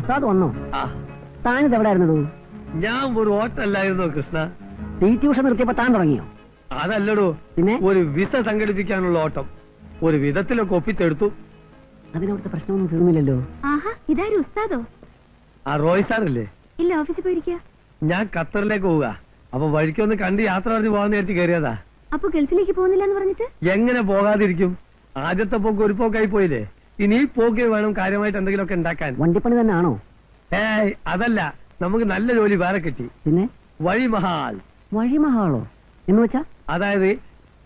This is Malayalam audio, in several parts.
ഉസ്താദ് വന്നോ? താനിത് എവിടെയായിരുന്നു? ഞാൻ ഒരു ഹോട്ടലായിരുന്നു കൃഷ്ണ. ഈ ട്യൂഷൻ നിർത്തിയപ്പോ താൻ തുടങ്ങിയോ? അതല്ലടോ, പിന്നെ ഒരു വിസ സംഘടിപ്പിക്കാനുള്ള ഓട്ടം ഒരു വിധത്തിലൊക്കെ ഒപ്പിച്ചെടുത്തു. അതിനവിടുത്തെ പ്രശ്നമൊന്നും തീർന്നില്ലല്ലോ. ആഹാ, ഇതാരും ഉസ്താദോ? ആ റോയ് സാറല്ലേ? ഇല്ല, ഓഫീസിൽ പോയിരിക്കുക. ഞാൻ ഖത്തറിലേക്ക് പോവുക. അപ്പൊ വഴിക്കൊന്ന് കണ്ട് യാത്ര പറഞ്ഞ് പോകാൻ നേരത്തെ കയറിയതാ. അപ്പൊ ഗൾഫിലേക്ക് പോകുന്നില്ല എന്ന് പറഞ്ഞിട്ട്? എങ്ങനെ പോകാതിരിക്കും? ആദ്യത്തെ പോക്ക് ഒരു പോക്കായി പോയില്ലേ. ഇനി ഈ പോക്ക് വേണം കാര്യമായിട്ട് എന്തെങ്കിലുമൊക്കെ ഉണ്ടാക്കാൻ. വണ്ടിപ്പണി തന്നെ ആണോ? ഏയ് അതല്ല, നമുക്ക് നല്ല ജോലി വേറെ കിട്ടി. പിന്നെ വഴിമഹാൽ. വഴിമഹാളോ എന്ന് വെച്ചാ? അതായത്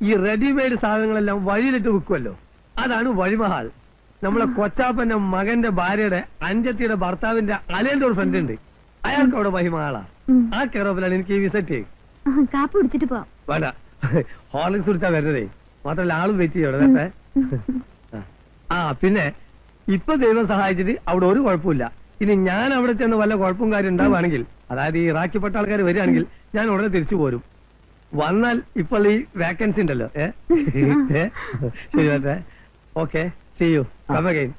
ഈ റെഡിമെയ്ഡ് സാധനങ്ങളെല്ലാം വഴിയിലിട്ട് വിൽക്കുമല്ലോ, അതാണ് വഴിമഹാൽ. നമ്മളെ കൊച്ചാപ്പന്റെ മകന്റെ ഭാര്യയുടെ അഞ്ചത്തിയുടെ ഭർത്താവിന്റെ അലയുടെ ഒരു ഫ്രണ്ട് ഉണ്ട്, അയാൾക്ക് അവിടെ വഴിമഹാളാ. ആ കെയറോപ്പിലാണ് എനിക്ക് ഈ വിസിറ്റ്. കാപ്പ് കുടിച്ചിട്ട് പോവാം. വേണ്ട, ഹോർലിക്സ് കുടിച്ചാ വരുന്നതേ. മാത്രല്ല ആളും വെയിറ്റ് ചെയ്യോടെ. ആ പിന്നെ ഇപ്പൊ ദൈവം സഹായിച്ചിട്ട് അവിടെ ഒരു കുഴപ്പമില്ല. ഇനി ഞാൻ അവിടെ ചെന്ന് വല്ല കുഴപ്പവും കാര്യം ഉണ്ടാവുകയാണെങ്കിൽ, അതായത് ഈ ഇറാഖിപ്പെട്ട ആൾക്കാർ വരികയാണെങ്കിൽ ഞാൻ ഉടനെ തിരിച്ചു പോരും. വന്നാൽ ഇപ്പോൾ ഈ വാക്കൻസി ഉണ്ടല്ലോ. ശരി, okay, see you, come again.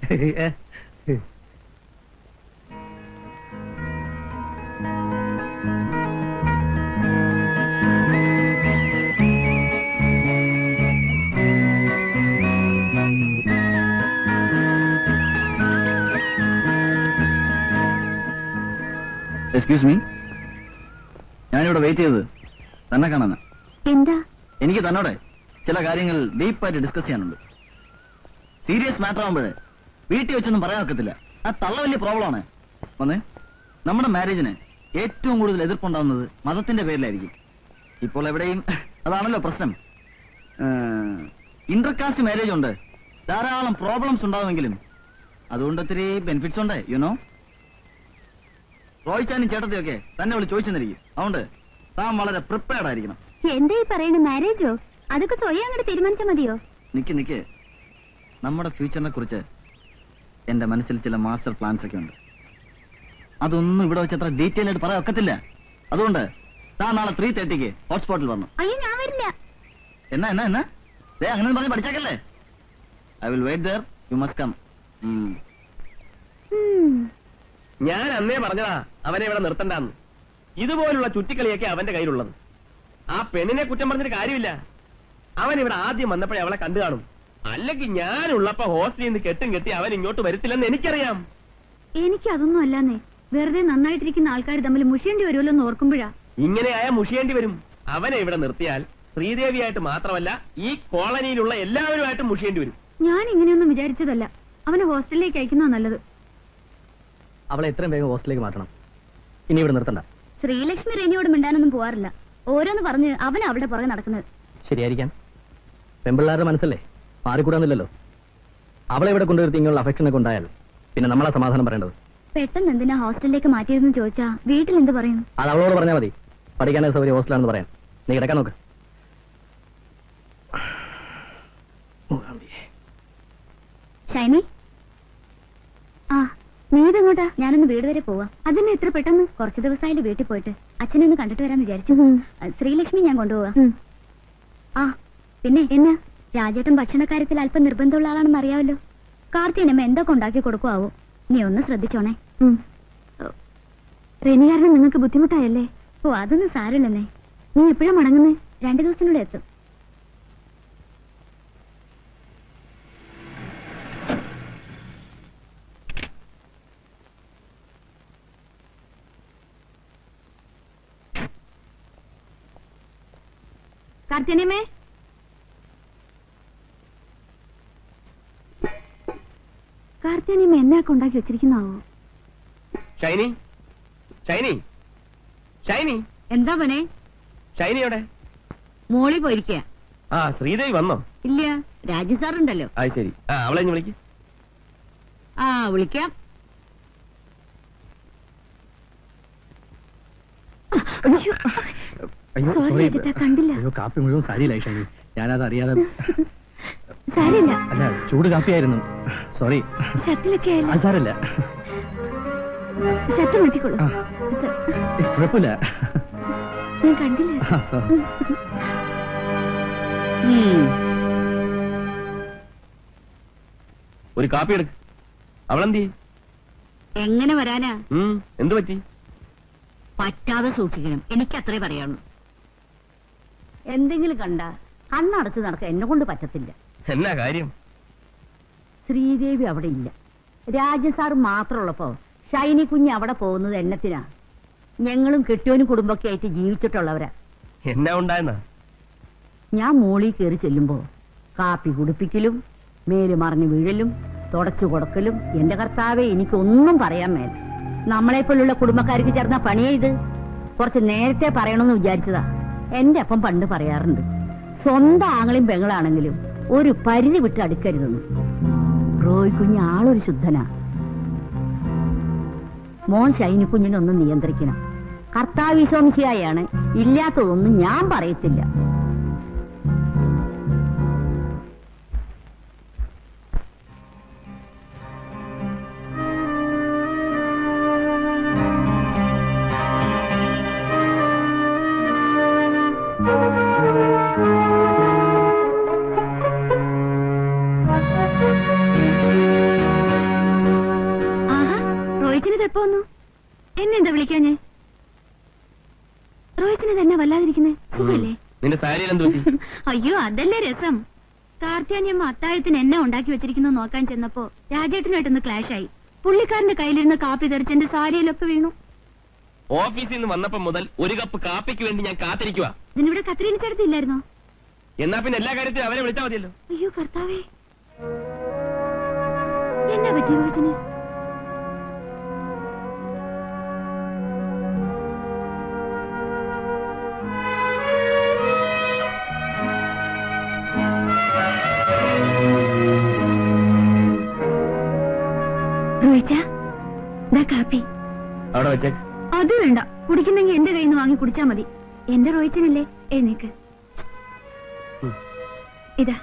Excuse me, ഞാനിവിടെ വെയിറ്റ് ചെയ്തത് തന്നെ കാണാനാ. എന്താ? എനിക്ക് തന്നോടെ ചില കാര്യങ്ങൾ ഡീപ്പായിട്ട് ഡിസ്കസ് ചെയ്യാനുണ്ട്. സീരിയസ് മാറ്റർ ആവുമ്പോഴേ വീട്ടിൽ വെച്ചൊന്നും പറയാൻ ഒക്കത്തില്ല. ആ തള്ള വലിയ പ്രോബ്ലമാണ്. വന്നേ, നമ്മുടെ മാരേജിന് ഏറ്റവും കൂടുതൽ എതിർപ്പുണ്ടാവുന്നത് മതത്തിന്റെ പേരിലായിരിക്കും. ഇപ്പോൾ എവിടെയും അതാണല്ലോ പ്രശ്നം. ഇന്റർകാസ്റ്റ് മാരേജ് ഉണ്ട്, ധാരാളം പ്രോബ്ലംസ് ഉണ്ടാവുമെങ്കിലും അതുകൊണ്ട് ഒത്തിരി ബെനിഫിറ്റ്സ് ഉണ്ട്. യുനോ, റോയിച്ചാനും ചേട്ടത്തെയൊക്കെ തന്നെ വിളി ചോദിച്ചെന്നിരിക്കും. അതുകൊണ്ട് താൻ വളരെ പ്രിപ്പയർഡ് ആയിരിക്കണം. എന്താ ഈ പറയണ? മാരേജോ? അതൊക്കെ സ്വയം അങ്ങോട്ട് തീരുമാനിച്ചാൽ മതിയോ? നിക്ക്, നമ്മുടെ ഫ്യൂച്ചറിനെ കുറിച്ച് എന്റെ മനസ്സിൽ ചില മാസ്റ്റർ പ്ലാൻസ് ഒക്കെ ഉണ്ട്. അതൊന്നും ഇവിടെ വെച്ച് അത്ര ഡീറ്റെയിൽ ആയിട്ട് പറയാൻ ഒക്കത്തില്ല. അതുകൊണ്ട് താൻ നാളെ 3:30 ഹോട്ട്സ്പോട്ടിൽ വന്നു. അയ്യോ, ഞാൻ വരില്ല. എന്നാ അങ്ങനെ പറഞ്ഞ് പഠിച്ചേക്കല്ലേ. I will wait there, you must come. ഞാൻ അന്നേ പറഞ്ഞതാ അവനെ ഇവിടെ നിർത്തണ്ടെന്ന്. ഇതുപോലുള്ള ചുറ്റിക്കളിയൊക്കെ അവന്റെ കയ്യിലുള്ളത്. ആ പെണ്ണിനെ കുറ്റം പറഞ്ഞിട്ട് കാര്യമില്ല. അവൻ ഇവിടെ ആദ്യം വന്നപ്പോഴേ അവളെ കണ്ടു കാണും. അല്ലെങ്കിൽ ഞാനുള്ളപ്പോ ഹോസ്റ്റലിൽ നിന്ന് കെട്ടി അവൻ ഇങ്ങോട്ട് വരത്തില്ലെന്ന് എനിക്കറിയാം. എനിക്ക് അതൊന്നും അല്ലാന്നേ. വെറുതെ നന്നായിട്ടിരിക്കുന്ന ആൾക്കാർ തമ്മിൽ മുഷിയേണ്ടി വരുമല്ലോ എന്ന് ഓർക്കുമ്പോഴാ. ഇങ്ങനെയായ മുഷിയേണ്ടി വരും. അവനെ ഇവിടെ നിർത്തിയാൽ ശ്രീദേവിയായിട്ട് മാത്രമല്ല ഈ കോളനിയിലുള്ള എല്ലാവരുമായിട്ടും മുഷിയേണ്ടി വരും. ഞാൻ ഇങ്ങനെയൊന്നും വിചാരിച്ചതല്ല. അവനെ ഹോസ്റ്റലിലേക്ക് അയക്കുന്നതാ നല്ലത്. അവളെ എത്രയും വേഗം ഹോസ്റ്റലിലേക്ക് മാറ്റണം. ഇനി ഇവിടെ നിർത്തണ്ട. ശ്രീലക്ഷ്മി റെനിയോട് മിണ്ടാനൊന്നും പോവാറില്ല. ഓരോന്ന് പറഞ്ഞ് അവൻ അവിടെ പുറകെ നടക്കുന്നത്. ശരിയായിരിക്കാം. പെമ്പിള്ളാരുടെ മനസ്സല്ലേ, മാറിക്കൂടാന്നില്ലല്ലോ. അവളെ ഇവിടെ കൊണ്ടുവരുത്തി ഇങ്ങനെയുള്ള അഫക്ഷനൊക്കെ ഉണ്ടായാൽ പിന്നെ നമ്മളാ സമാധാനം പറയേണ്ടത്. പെട്ടെന്ന് എന്തിനാ ഹോസ്റ്റലിലേക്ക് മാറ്റിയതെന്ന് ചോദിച്ചാ വീട്ടിൽ എന്ത് പറയും? അത് അവളോട് പറഞ്ഞാൽ മതി. പഠിക്കാനൊക്കെ സൗകര്യം ഹോസ്റ്റലാണെന്ന് പറയാൻ. നീ കിടക്കാൻ നോക്ക്. ഷൈനി, ആ നീ ഇതെങ്ങോട്ടാ? ഞാനൊന്ന് വീട് വരെ പോവാ. അതിന് എത്ര പെട്ടെന്ന്? കുറച്ച് ദിവസമായാലും വീട്ടിൽ പോയിട്ട്. അച്ഛനെ ഒന്ന് കണ്ടിട്ട് വരാന്ന് വിചാരിച്ചു. ശ്രീലക്ഷ്മി ഞാൻ കൊണ്ടുപോവാ. ആ പിന്നെ എന്നാ, രാജേട്ടൻ ഭക്ഷണക്കാര്യത്തിൽ അല്പം നിർബന്ധമുള്ള ആളാണെന്ന് അറിയാമല്ലോ. കാർത്തിയനമ്മ എന്തൊക്കെ ഉണ്ടാക്കി കൊടുക്കുവോ? നീ ഒന്ന് ശ്രദ്ധിച്ചോണേ. റെനികാരണം നിങ്ങൾക്ക് ബുദ്ധിമുട്ടായല്ലേ? ഓ, അതൊന്നും സാരമില്ലെന്നേ. നീ എപ്പോഴാ മടങ്ങുന്നേ? 2 ദിവസത്തിനുള്ളിൽ എത്തും. കാർത്തിയനമ്മേ, കാർത്തിയനമ്മ എന്നൊക്കെ ഉണ്ടാക്കി വെച്ചിരിക്കുന്നാവോ? ഷൈനി, ഷൈനി, ഷൈനി. എന്താ പനെ? ഷൈനിയോടെ? മോളി പോയിരിക്കുക. ആ, ശ്രീദേവി വന്നോ? ഇല്ല, രാജു സാറുണ്ടല്ലോ. ആ ശരി, അവളെ ഇനി വിളിക്ക്. ആ, വിളിക്കാം. കണ്ടില്ല. കാപ്പി മുഴുവൻ സാരിയില്ല ഷൈനി. ഞാനത് അറിയാതെ. സാരില്ല. അല്ല, ചൂട് കാപ്പിയായിരുന്നു. സോറി. ഷർട്ടിലൊക്കെ സാരല്ല. ഷർട്ട് മാറ്റിക്കോളൂ. കുഴപ്പമില്ല. ഞാൻ കണ്ടില്ല. ഒരു കാപ്പി എടുക്ക്. അവളെന്തി? എങ്ങനെ വരാനാ? എന്തു പറ്റി? പറ്റാതെ സൂക്ഷിക്കണം, എനിക്ക് അത്രേ പറയാനുള്ളൂ. എന്തെങ്കിലും കണ്ട കണ്ണടച്ച് നടക്കാൻ എന്നെ കൊണ്ട് പറ്റത്തില്ല. എന്നാ കാര്യം? ശ്രീദേവി അവിടെ ഇല്ല. രാജൻ സാർ മാത്രമുള്ളപ്പോ ഷൈനി കുഞ്ഞ് അവിടെ പോകുന്നത് എന്നത്തിനാ? ഞങ്ങളും കെട്ടിയോനും കുടുംബമൊക്കെ ആയിട്ട് ജീവിച്ചിട്ടുള്ളവരാ. എന്നാ ഉണ്ടായെന്നാ? ഞാൻ മോളിൽ കയറി ചെല്ലുമ്പോ കാപ്പി കുടിപ്പിക്കലും മേല് മറിഞ്ഞു വീഴലും തുടച്ചു കൊടുക്കലും. എന്റെ കർത്താവെ, എനിക്കൊന്നും പറയാൻ മേല. നമ്മളെപ്പോലുള്ള കുടുംബക്കാർക്ക് ചേർന്ന പണിയാ ഇത്. കുറച്ച് നേരത്തെ പറയണമെന്ന് വിചാരിച്ചതാ. എന്റെ അപ്പം പണ്ട് പറയാറുണ്ട്, സ്വന്തം ആങ്ങളും പെങ്ങളാണെങ്കിലും ഒരു പരിധി വിട്ട് അടുക്കരുതെന്ന്. റോയ് കുഞ്ഞ് ആളൊരു ശുദ്ധനാ. മോൻ ഷൈനി കുഞ്ഞിനൊന്നും നിയന്ത്രിക്കണം. കർത്താവിശ്വാസിയായാണ്, ഇല്ലാത്തതൊന്നും ഞാൻ പറയത്തില്ല. എന്നെന്താ വിളിക്കാഞ്ഞേ? റോഹിച്ചിന് തന്നെ വല്ലാതിരിക്കുന്നേ, സുഖല്ലേ? നിന്റെ സാരി അയ്യോ, അതല്ലേ രസം. കാർത്തിയാനിയമ്മ അത്താഴത്തിന് എന്നെ ഉണ്ടാക്കി വെച്ചിരിക്കുന്നത് നോക്കാൻ ചെന്നപ്പോ രാജേട്ടനായിട്ടൊന്ന് ക്ലാഷ് ആയി. പുള്ളിക്കാരന്റെ കയ്യിലിരുന്ന് കാപ്പി തെറിച്ച് എന്റെ സാരിയിലൊക്കെ വീണു. ഓഫീസിൽ നിന്ന് വന്നപ്പോ മുതൽ ഒരു കപ്പ് കാപ്പിക്ക് വേണ്ടി ഞാൻ കാത്തിരിക്കുക. ഇതിനിവിടെ കത്രീന ചേർത്തില്ലായിരുന്നോ? എന്നാ പിന്നെ എല്ലാ കാര്യത്തിലും അവരെ വിളിച്ചാൽ മതിയല്ലോ. അയ്യോ കർത്താവേ, എന്നാ പറ്റി റോഹിച്ചിന്? കാപ്പി അവിടെ വെച്ചേക്ക്. അത് വേണ്ട, കുടിക്കുന്നെങ്കിൽ എന്റെ കയ്യിൽ നിന്ന് വാങ്ങി കുടിച്ചാ മതി. എന്റെ റോയിച്ചനല്ലേ, എഴുന്നേക്ക്. ഇതാ.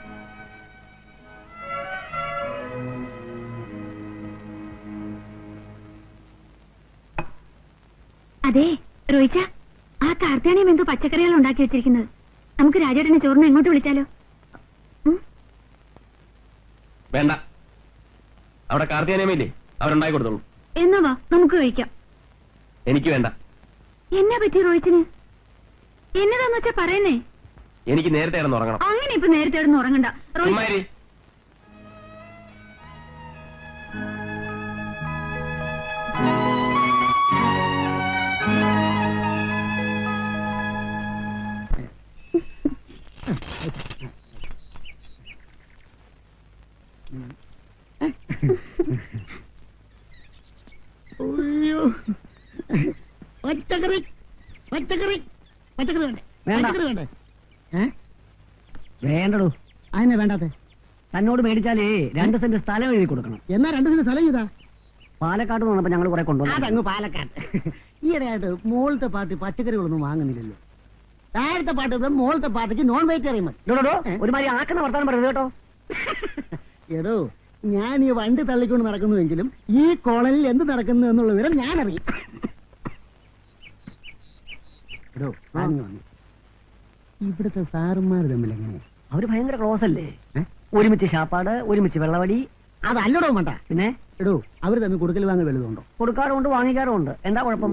അതെ റോയിച്ച, ആ കാർത്തിയാണിയും എന്തോ പച്ചക്കറികൾ ഉണ്ടാക്കി വെച്ചിരിക്കുന്നത്. നമുക്ക് രാജേട്ടനെ ചോറിനെ എങ്ങോട്ട് വിളിച്ചാലോ? വേണ്ട, അവിടെ കാർത്തിയാനിയമ്മയില്ലേ, അവരുണ്ടാക്കി കൊടുത്തോളൂ. എന്നാ വാ, നമുക്ക് കഴിക്കാം. എനിക്ക് വേണ്ട. എന്നാ പറ്റി റോയിച്ചിന്? എന്നതാന്ന് വെച്ചാ പറയുന്നേ. എനിക്ക് നേരത്തെ കിടന്ന് ഉറങ്ങണം. അങ്ങനെ ഇപ്പൊ നേരത്തെ കിടന്ന് ഉറങ്ങണ്ട. പച്ചക്കറി പച്ചക്കറി പച്ചക്കറി വേണ്ടേ? പച്ചക്കറി വേണ്ടേ? വേണ്ടടോ. അതിനെ വേണ്ടാത്ത? തന്നോട് മേടിച്ചാലേ 2 സെന്റ് സ്ഥലം എഴുതി കൊടുക്കണം. എന്നാ 2 സെന്റ് സ്ഥലം ചെയ്താ? പാലക്കാട് വന്നപ്പോ ഞങ്ങൾ കുറെ കൊണ്ടുവന്നു. അതങ്ങ് പാലക്കാട്. ഈയിടെയായിട്ട് മോളത്തെ പാർട്ടി പച്ചക്കറികളൊന്നും വാങ്ങുന്നില്ലല്ലോ. താഴത്തെ പാട്ട് മോളത്തെ പാർട്ടിക്ക് നോൺ വെജിറ്റേറിയൻ മതി. ഒരുമാതിരി ആക്കുന്ന വർത്താനം പറയുന്നത് കേട്ടോ. എടോ, ഞാൻ ഈ വണ്ടി തള്ളിക്കൊണ്ട് നടക്കുന്നുവെങ്കിലും ഈ കോളനിൽ എന്ത് നടക്കുന്നു എന്നുള്ള വിവരം ഞാൻ അറിയും. ഇവിടുത്തെ സാറുമാർ തമ്മിൽ എങ്ങനെയാ? അവര് ഭയങ്കര ക്ലോസ് അല്ലേ? ഒരുമിച്ച് ശാപ്പാട്, ഒരുമിച്ച് വെള്ളവടി. അതല്ലടോ വേണ്ട. പിന്നെ എടോ, അവര് തമ്മിൽ കൊടുക്കൽ വാങ്ങൽ വലുതുണ്ടോ? കൊടുക്കാറുണ്ട്, വാങ്ങിക്കാറുണ്ട്. എന്താ കുഴപ്പം?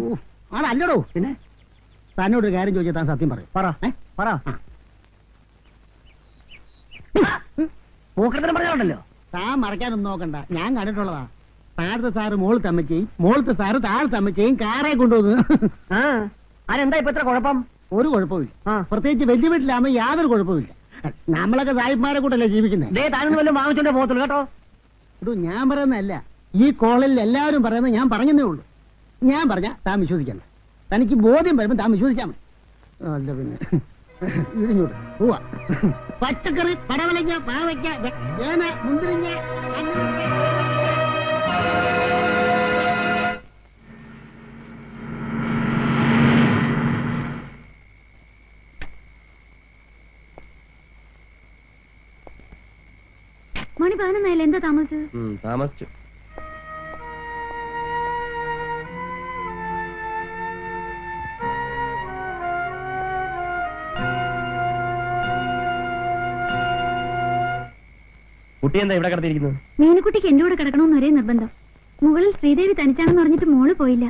അതല്ലടോ. പിന്നെ തന്നോടൊരു കാര്യം ചോദിച്ചാൽ താൻ സത്യം പറയും. പറ. പോക്കരത്തിന് പറഞ്ഞോണ്ടല്ലോ. താൻ മറക്കാനൊന്നും നോക്കണ്ട, ഞാൻ കണ്ടിട്ടുള്ളതാ. താഴത്തെ സാറ് മോളത്തെ അമ്മച്ചയും മോളത്തെ സാറ് താഴത്തെ അമ്മച്ചയും കാറെ കൊണ്ടുവന്നു. അതെന്താ ഇപ്പൊ എത്ര കുഴപ്പം? ഒരു കുഴപ്പമില്ല. പ്രത്യേകിച്ച് വലിയ വീട്ടിലാകുമ്പോ യാതൊരു കുഴപ്പമില്ല. നമ്മളൊക്കെ സാഹിബ്മാരെ കൂട്ടല്ലേ ജീവിക്കുന്നത്. വല്ലതും വാങ്ങിച്ചോണ്ടേ പോകത്തുള്ളൂ കേട്ടോ. ഇടൂ, ഞാൻ പറയുന്നതല്ല, ഈ കോളനിൽ എല്ലാവരും പറയുന്നത് ഞാൻ പറഞ്ഞതേ ഉള്ളൂ. ഞാൻ പറഞ്ഞ താൻ വിശ്വസിക്കണ്ട. തനിക്ക് ബോധ്യം വരുമ്പോ താൻ വിശ്വസിക്കാൻ മതി. അല്ല പിന്നെ ഇടിഞ്ഞോട്ട് പോവാ. പച്ചക്കറി, പടവലങ്ങ, പാവയ്ക്ക, ചേന, മുന്തിരിങ്ങ. മണി 11 എന്താ താമസിച്ചത്? താമസിച്ചു. കുട്ടി എന്താ ഇവിടെ കിടത്തിയിരിക്കുന്നത്? മീനുകുട്ടിക്ക് എന്റെ കൂടെ കിടക്കണമെന്ന് ഒരേ നിർബന്ധം. മുകളിൽ ശ്രീദേവി തനിച്ചാണെന്ന് പറഞ്ഞിട്ട് മോള് പോയില്ല.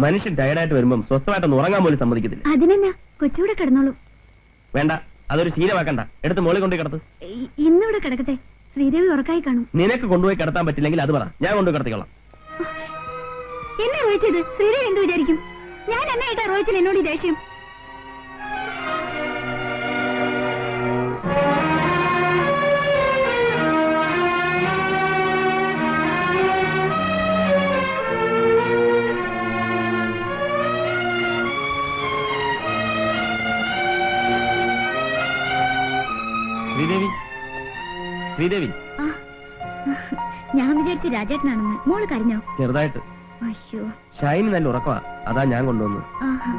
മനുഷ്യൻ ടയർഡായിട്ട് വരുമ്പം സ്വസ്ഥമായിട്ടൊന്ന് ഉറങ്ങാൻ പോലും സമ്മതിക്കത്തില്ല. അതിനെന്നാ, കൊച്ചുകൂടെ കിടന്നോളൂ. വേണ്ട, അതൊരു ശീലമാക്കണ്ട. എടുത്ത് മോളെ കൊണ്ടുപോയി കിടത്ത്. ഇന്നിവിടെ കിടക്കട്ടെ, ശ്രീദേവി ഉറക്കായി കാണും. നിനക്ക് കൊണ്ടുപോയി കിടത്താൻ പറ്റില്ലെങ്കിൽ അത് പറ, ഞാൻ കൊണ്ടുപോയി കിടത്തിക്കോളാം. എന്നെ റോയിച്ചത് ശ്രീദേവി എന്ത് വിചാരിക്കും? ഞാൻ എന്നായിട്ടാ റോയിച്ചത് എന്നോട് ഈ ദേഷ്യം? ശ്രീദേവി, ശ്രീദേവി. ഞാൻ വിചാരിച്ചു രാജേട്ടനാണെന്ന്. മോള് കരഞ്ഞോ? ചെറുതായിട്ട്. അയ്യോ, ഷൈനി നല്ല ഉറക്കമാ, അതാ ഞാൻ കൊണ്ടുവന്നു. ആഹാ.